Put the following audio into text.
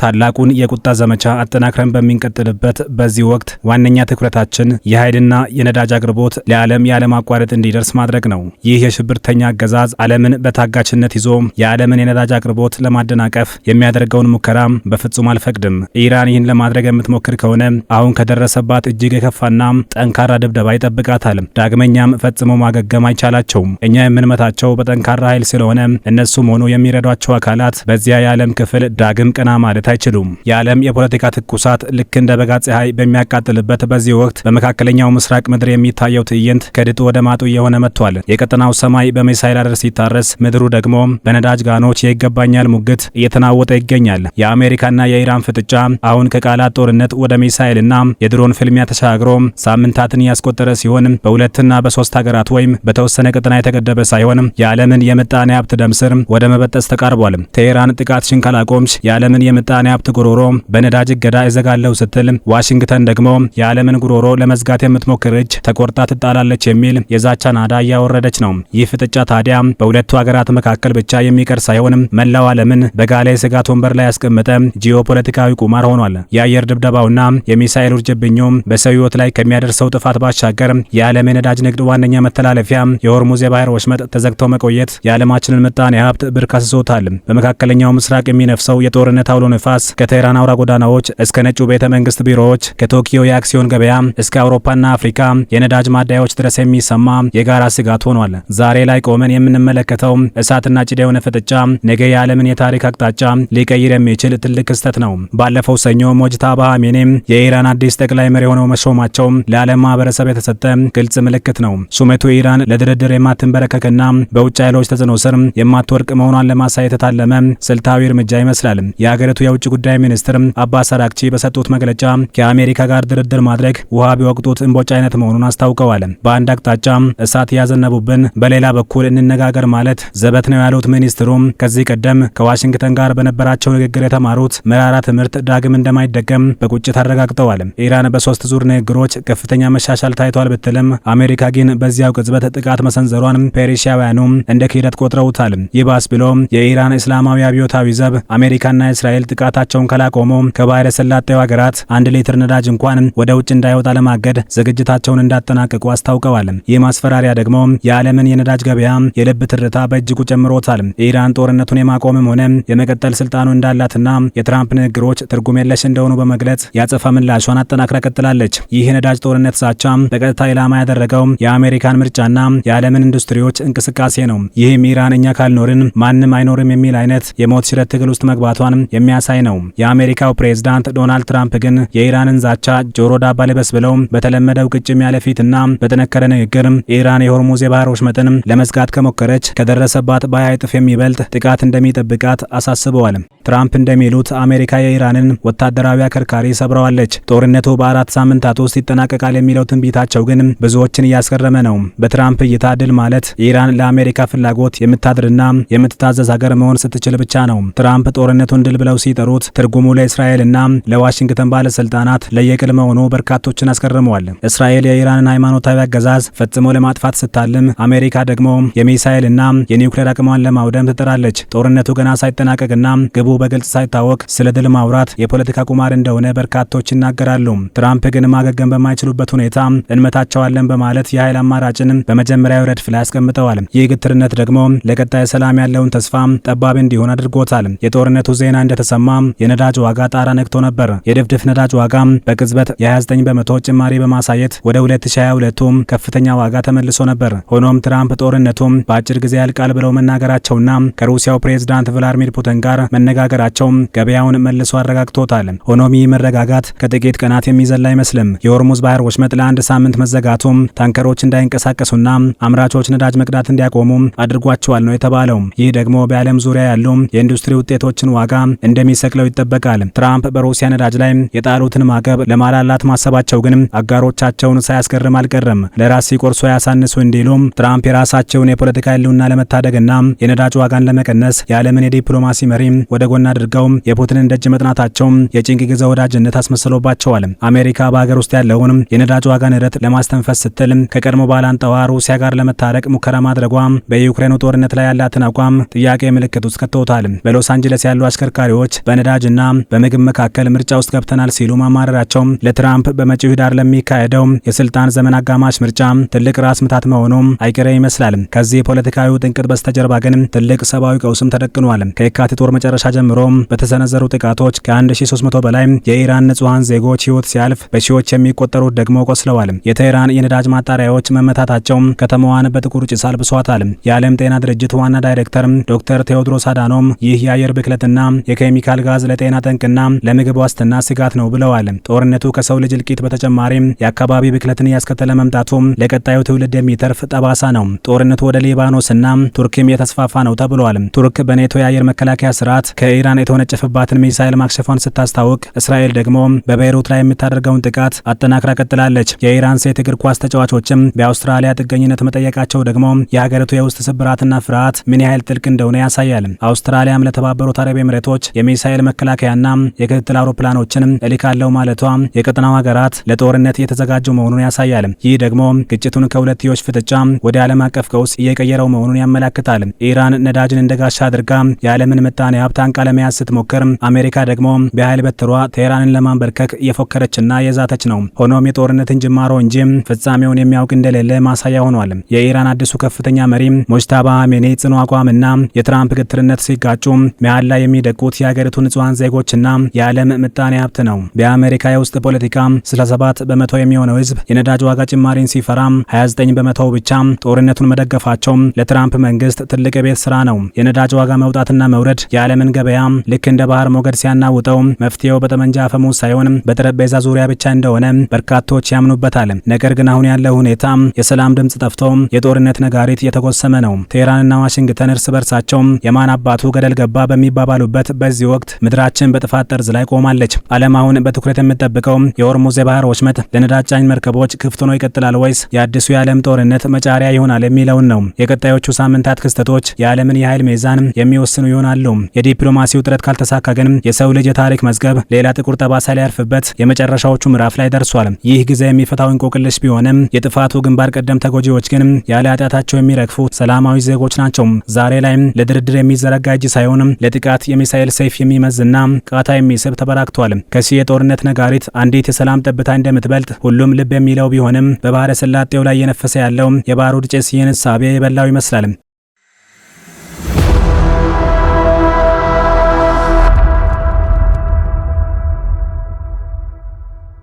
ታላቁን የቁጣ ዘመቻ አጠናክረን በሚንቀጥልበት በዚህ ወቅት ዋነኛ ትኩረታችን የኃይልና የነዳጅ አቅርቦት ለዓለም ያለማቋረጥ እንዲደርስ ማድረግ ነው። ይህ የሽብርተኛ አገዛዝ ዓለምን በታጋችነት ይዞ የዓለምን የነዳጅ አቅርቦት ለማደናቀፍ የሚያደርገውን ሙከራ በፍጹም አልፈቅድም። ኢራን ይህን ለማድረግ የምትሞክር ከሆነ አሁን ከደረሰባት እጅግ የከፋና ጠንካራ ድብደባ ይጠብቃታል። ዳግመኛም ፈጽሞ ማገገም አይቻላቸውም። እኛ የምንመታቸው በጠንካራ ኃይል ስለሆነ እነሱም ሆኖ የሚረዷቸው አካላት በዚያ የዓለም ክፍል ዳግም ቀና ማለት አይችሉም። የዓለም የፖለቲካ ትኩሳት ልክ እንደ በጋ ፀሐይ በሚያቃጥልበት በዚህ ወቅት በመካከለኛው ምስራቅ ምድር የሚታየው ትዕይንት ከድጡ ወደ ማጡ እየሆነ መጥቷል። የቀጠናው ሰማይ በሚሳይል አደር ሲታረስ፣ ምድሩ ደግሞ በነዳጅ ጋኖች የይገባኛል ሙግት እየተናወጠ ይገኛል። የአሜሪካና የኢራን ፍጥጫ አሁን ከቃላት ጦርነት ወደ ሚሳይልና የድሮን ፍልሚያ ተሻግሮ ሳምንታትን ያስቆጠረ ሲሆን በሁለትና በሶስት ሀገራት ወይም በተወሰነ ቀጠና የተገደበ ሳይሆን የዓለምን የምጣኔ ሀብት ደምስር ወደ መበጠስ ተቃርቧል። ቴህራን ጥቃትሽን ካላቆምሽ የዓለምን የምጣኔ ሀብት ጉሮሮ በነዳጅ እገዳ እዘጋለሁ ስትል፣ ዋሽንግተን ደግሞ የዓለምን ጉሮሮ ለመዝጋት የምትሞክር እጅ ተቆርጣ ትጣላለች የሚል የዛቻ ናዳ እያወረደች ነው። ይህ ፍጥጫ ታዲያ በሁለቱ ሀገራት መካከል ብቻ የሚቀር ሳይሆን መላው ዓለምን በጋለ የስጋት ወንበር ላይ ያስቀመጠ ጂኦፖለቲካዊ ቁማር ሆኗል። የአየር ድብደባውና የሚሳኤል ውርጅብኙ በሰው ሕይወት ላይ ከሚያደርሰው ጥፋት ባሻገር የዓለም የነዳጅ ንግድ ዋነኛ መተላለፊያ የሆርሙዝ የባህር ወሽመጥ ተዘግቶ መቆየት የዓለማችንን ምጣኔ ሀብት ብር ከስሶታል። በመካከለኛው ምስራቅ የሚነፍሰው የጦርነት አውሎ ነፋስ ከቴህራን አውራ ጎዳናዎች እስከ ነጩ ቤተ መንግስት ቢሮዎች፣ ከቶኪዮ የአክሲዮን ገበያ እስከ አውሮፓና አፍሪካ የነዳጅ ማደያዎች ድረስ የሚሰማ የጋራ ስጋት ሆኗል። ዛሬ ላይ ቆመን የምንመለከተው እሳትና ጭድ የሆነ ፍጥጫ ነገ የዓለምን የታሪክ አቅጣጫ ሊቀይር የሚችል ትልቅ ክስተት ነው። ባለፈው ሰኞ ሞጅታባ ኻሜኒ የኢራን አዲስ ጠቅላይ መሪ ሆነው መሾማቸው ለዓለም ማህበረሰብ የተሰጠ ግልጽ ምልክት ነው። ሹመቱ ኢራን ለድርድር የማትንበረከክና በውጭ ኃይሎች ተጽዕኖ ስር የማትወርቅ መሆኗን ለማሳየት የታለመ ስልታዊ እርምጃ ይመስላል። የሀገሪቱ የውጭ ጉዳይ ሚኒስትር አባስ አራግቺ በሰጡት መግለጫ ከአሜሪካ ጋር ድርድር ማድረግ ውሃ ቢወቅጡት እምቦጭ አይነት መሆኑን አስታውቀዋል። በአንድ አቅጣጫ እሳት ያዘነቡብን፣ በሌላ በኩል እንነጋገር ማለት ዘበት ነው ያሉት ሚኒስትሩ ከዚህ ቀደም ከዋሽንግተን ጋር በነበራቸው ንግግር የተማሩት መራራ ትምህርት ዳግም እንደማይደገም በቁጭት አረጋግጠዋል። ኢራን በሶስት ዙር ንግግሮች ከፍተኛ መሻሻል ታይቷል ብትልም አሜሪካ ግን በዚያው ቅጽበት ጥቃት መሰንዘሯን ፔሪሺያውያኑ እንደ ክህደት ቆጥረውታል። ይባስ ብሎ የኢራን እስላማዊ አብዮታዊ ዘብ አሜሪካና እስራኤል ጥቃታቸውን ካላቆሙ ከባህረ ሰላጤው ሀገራት 1 ሊትር ነዳጅ እንኳን ወደ ውጭ እንዳይወጣ ለማገድ ዝግጅታቸውን እንዳጠናቀቁ አስታውቀዋል። ይህ ማስፈራሪያ ደግሞ የዓለምን የነዳጅ ገበያ የልብ ትርታ በእጅጉ ጨምሮታል። ኢራን ጦርነቱን የማቆምም ሆነ የመቀጠል ስልጣኑ እንዳላትና የትራምፕ ንግግሮች ትርጉም የለሽ እንደሆኑ በመግለጽ ያጸፋ ምላሿን አጠናክራ ቀጥላለች። ይህ የነዳጅ ጦርነት ዛቻ በቀጥታ ኢላማ ያደረገው የአሜሪካን ምርጫና የዓለምን ኢንዱስትሪዎች እንቅስቃሴ ነው። ይህም ኢራን እኛ ካልኖርን ማንም አይኖርም የሚል አይነት የሞት ሽረት ትግል ውስጥ መግባቷን የሚያሳይ ነው። የአሜሪካው ፕሬዝዳንት ዶናልድ ትራምፕ ግን የኢራንን ዛቻ ጆሮ ዳባ ልበስ ብለው በተለመደው ቅጭም ያለ ፊትና በጠነከረ ንግግር ኢራን የሆርሙዝ የባህር ወሽመጥን ለመዝጋት ከሞከረች ከደረሰባት በ20 እጥፍ የሚበልጥ ጥቃት እንደሚጠብቃት አሳስበዋል። ትራምፕ እንደሚሉት አሜሪካ የኢራንን ወታደራዊ አከርካሪ ሰብረዋለች። ጦርነቱ በ4 ሳምንታት ውስጥ ይጠናቀቃል የሚለው ትንቢታቸው ግን ብዙዎችን እያስገረመ ነው። በትራምፕ እይታ ድል ማለት ኢራን ለአሜሪካ ፍላጎት የምታድርና የምትታዘዝ ሀገር መሆን ስትችል ብቻ ነው። ትራምፕ ጦርነቱን ድል ብለው ሲጠሩት ትርጉሙ ለእስራኤልና ለዋሽንግተን ባለስልጣናት ለየቅል መሆኑ በርካቶችን አስገርመዋል። እስራኤል የኢራንን ሃይማኖታዊ አገዛዝ ፈጽሞ ለማጥፋት ስታልም፣ አሜሪካ ደግሞ የሚሳኤልና የኒውክሌር አቅሟን ለማውደም ትጥራለች። ጦርነቱ ገና ሳይጠናቀቅና ግቡ በግልጽ ሳይታወቅ ስለ ድል ማውራት የፖለቲካ ቁማር እንደሆነ በርካቶች ይናገራሉ። ትራምፕ ግን ማገገም በማይችሉበት ሁኔታ እንመታቸዋለን በማለት የኃይል አማራጭን በመጀመሪያው ረድፍ ላይ አስቀምጠዋል። ይህ ግትርነት ደግሞ ለቀጣይ ሰላም ያለውን ተስፋ ጠባብ እንዲሆን አድርጎታል። የጦርነቱ ዜና እንደተሰማ የነዳጅ ዋጋ ጣራ ነክቶ ነበር። የድፍድፍ ነዳጅ ዋጋ በቅጽበት የ29 በመቶ ጭማሪ በማሳየት ወደ 2022 ከፍተኛ ዋጋ ተመልሶ ነበር። ሆኖም ትራምፕ ጦርነቱ በአጭር ጊዜ ያልቃል ብለው መናገራቸውና ከሩሲያው ፕሬዝዳንት ቭላድሚር ፑቲን ጋር መነጋገራቸው ገበያውን መልሶ አረጋግቶታል። ሆኖም ይህ መረጋጋት ከጥቂት ቀናት የሚዘላ አይመስልም። የሆርሙዝ ባህር ወሽመጥ ለአንድ ሳምንት መዘጋቱ ታንከሮች እንዳይንቀሳቀሱና አምራቾች ነዳጅ መቅዳት እንዲያቆሙ አድርጓቸዋል ነው የተባለው። ይህ ደግሞ በዓለም ዙሪያ ያሉ የኢንዱስትሪ ውጤቶችን ዋጋ እንደሚሰቅለው ይጠበቃል። ትራምፕ በሩሲያ ነዳጅ ላይ የጣሉትን ማዕቀብ ለማላላት ማሰባቸው ግን አጋሮቻቸውን ሳያስገርም አልቀረም። ለራስ ሲቆርሱ ያሳንሱ እንዲሉ ትራምፕ የራሳቸውን የፖለቲካ ህልውና ለመታደግና የነዳጅ ዋጋን ለመቀነስ የዓለምን የዲፕሎማሲ መሪ ወደ ጎን አድርገው የፑቲንን ደጅ መጥናታቸው የጭንቅ ጊዜ ወዳጅነት አስመስሎባቸዋል። አሜሪካ በሀገር ውስጥ ያለውን የነዳጅ ዋጋ ንረት ለማስተንፈስ ስትል ከቀድሞ ባላንጣዋ ሩሲያ ጋር ለመታረቅ ሙከራ ማድረጓ በዩክሬኑ ጦርነት ላይ ያላትን አቋም ጥያቄ ምልክት ውስጥ ከተውታል። በሎስ አንጀለስ ያሉ አሽከርካሪዎች በነዳጅና በምግብ መካከል ምርጫ ውስጥ ገብተናል ሲሉ ማማረራቸው ለትራምፕ በመጪው ኅዳር ለሚካሄደው የስልጣን ዘመን አጋማሽ ምርጫ ትልቅ ራስ ምታት መሆኑ አይቀሬ ይመስላል። ከዚህ ፖለቲካዊ ጥንቅጥ በስተጀርባ ግን ትልቅ ሰብአዊ ቀውስም ተደቅኗል። ከየካቲት ወር መጨረሻ ጀምሮ በተሰነዘሩ ጥቃቶች ከ1300 በላይ የኢራን ንጹሃን ዜጎች ህይወት ሲያልፍ በሺዎች የሚቆጠሩት ደግሞ ቆስለዋል። የቴህራን የነዳጅ ማጣሪያዎች መመታታቸው ከተማዋን በጥቁር ጭስ አልብሷታል። የዓለም ጤና ድርጅት ዋና ዳይሬክተር ዶክተር ቴዎድሮስ አዳኖም ይህ የአየር ብክለትና የኬሚካል ጋዝ ለጤና ጠንቅና ለምግብ ዋስትና ስጋት ነው ብለዋል። ጦርነቱ ከሰው ልጅ እልቂት በተጨማሪ የአካባቢ ብክለትን እያስከተለ መምጣቱ ለቀጣዩ ትውልድ የሚተርፍ ጠባሳ ነው። ጦርነቱ ወደ ሊባኖስና ቱርክም የተስፋፋ ነው ተብሏል። ቱርክ በኔቶ የአየር መከላከያ ስርዓት ከኢራን የተወነጨፈባትን ሚሳኤል ማክሸፏን ስታስታውቅ፣ እስራኤል ደግሞ በቤይሩት ላይ የምታደርገውን ጥቃት አጠናክራ ቀጥላለች። የኢራን ሴት እግር ኳስ ተጫዋቾችም በአውስትራሊያ ጥገኝነት መጠየቃቸው ደግሞ የሀገሪቱ የውስጥ ስብራትና ፍርሃት ምን ያህል ጥልቅ እንደሆነ ያሳያል። አውስትራሊያም ለተባበሩት አረብ ኤምሬቶች የሚሳኤል መከላከያና የክትትል አውሮፕላኖችን እልካለው ማለቷ የቀጠናው ሀገራት ለጦርነት እየተዘጋጁ መሆኑን ያሳያል። ይህ ደግሞ ግጭቱን ከሁለትዮሽ ፍጥጫ ወደ ዓለም አቀፍ ቀውስ እየቀየረው መሆኑን ያመላክታል። ኢራን ነዳጅን እንደ ጋሻ አድርጋ የዓለምን ምጣኔ ሀብት አንቃ ለመያዝ ስትሞክር፣ አሜሪካ ደግሞ በኃይል በትሯ ቴህራንን ለማንበርከክ እየፎከረችና የዛተች ነው። ሆኖም የጦርነትን ጅማሮ እንጂ ፍጻሜውን የሚያውቅ እንደሌለ ማሳያ ሆኗል። የኢራን አዲሱ ከፍተኛ መሪ ሙጅታባ ኻሜኒ ጽኑ አቋምና የትራምፕ ግትርነት ሲጋጩ መሃል ላይ የሚደቁት የሀገሪቱ ንጹሃን ዜጎችና የዓለም ምጣኔ ሀብት ነው። በአሜሪካ የውስጥ ፖለቲካ 67 በመቶ የሚሆነው ህዝብ የነዳጅ ዋጋ ጭማሪን ሲፈራ 29 በመቶ ብቻ ጦርነቱን መደገፋቸው ለትራምፕ መንግስት ትልቅ የቤት ስራ ነው። የነዳጅ ዋጋ መውጣትና መውረድ የዓለምን ገበያ ልክ እንደ ባህር ሞገድ ሲያናውጠው መፍትሄው በጠመንጃ አፈሙዝ ሳይሆን በጠረጴዛ ዙሪያ ብቻ እንደሆነ በርካቶች ያምኑበታል። ነገር ግን አሁን ያለው ሁኔታ የሰላም ድምጽ ጠፍቶ የጦርነት ነጋሪት እየተጎሰመ ነው። ቴህራንና ዋሽንግተን እርስ በርሳቸው የማን አባቱ ገደል ገባ በሚባባሉበት በዚህ ወቅት ምድራችን በጥፋት ጠርዝ ላይ ቆማለች። ዓለም አሁን በትኩረት የምትጠብቀው የሆርሙዝ የባህር ወሽመጥ ለነዳጅ ጫኝ መርከቦች ክፍት ሆኖ ይቀጥላል ወይስ የአዲሱ የዓለም ጦርነት መጫሪያ ይሆናል የሚለውን ነው። የቀጣዮቹ ሳምንታት ክስተቶች የዓለምን የኃይል ሚዛን የሚወስኑ ይሆናሉ። የዲፕሎማሲው ጥረት ካልተሳካ ግን የሰው ልጅ የታሪክ መዝገብ ሌላ ጥቁር ጠባሳ ሊያርፍበት የመጨረሻዎቹ ምዕራፍ ላይ ደርሷል። ይህ ጊዜ የሚፈታው እንቆቅልሽ ቢሆንም የጥፋቱ ግንባር ቀደም ተጎጂዎች ግን ያለ ኃጢአታቸው የሚረግፉ ሰላማዊ ዜጎች ናቸው። ዛሬ ላይ ለድርድር የሚዘረጋ እጅ ሳይሆን ለጥቃት የሚሳኤል ሰይፍ የሚመዝና ቃታ የሚስብ ተበራክቷል። ከዚህ የጦርነት ነጋሪት አንዲት የሰላም ጠብታ እንደምትበልጥ ሁሉም ልብ የሚለው ቢሆንም በባህረ ሰላጤው ላይ እየነፈሰ ያለው የባሩድ ጭስ ይህን እሳቤ የበላው ይመስላል።